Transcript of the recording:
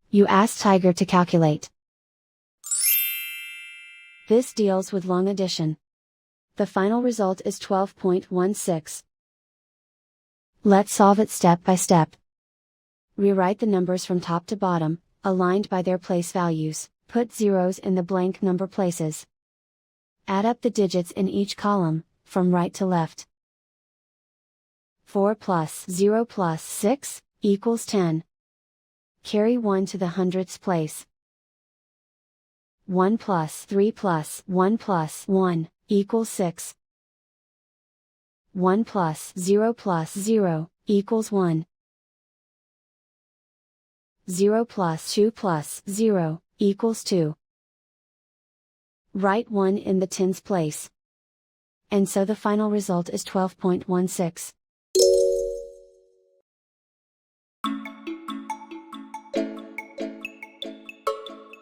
You ask Tiger to calculate. This deals with long addition. The final result is 12.16. Let's solve it step by step. Rewrite the numbers from top to bottom, aligned by their place values, put zeros in the blank number places. Add up the digits in each column, from right to left. 4 plus 0 plus 6, equals 10. Carry 1 to the hundredths place. 1 plus 3 plus 1 plus 1, equals 6. 1 plus 0 plus 0, equals 1. 0 plus 2 plus 0, equals 2. Write 1 in the tens place. And so the final result is 12.16.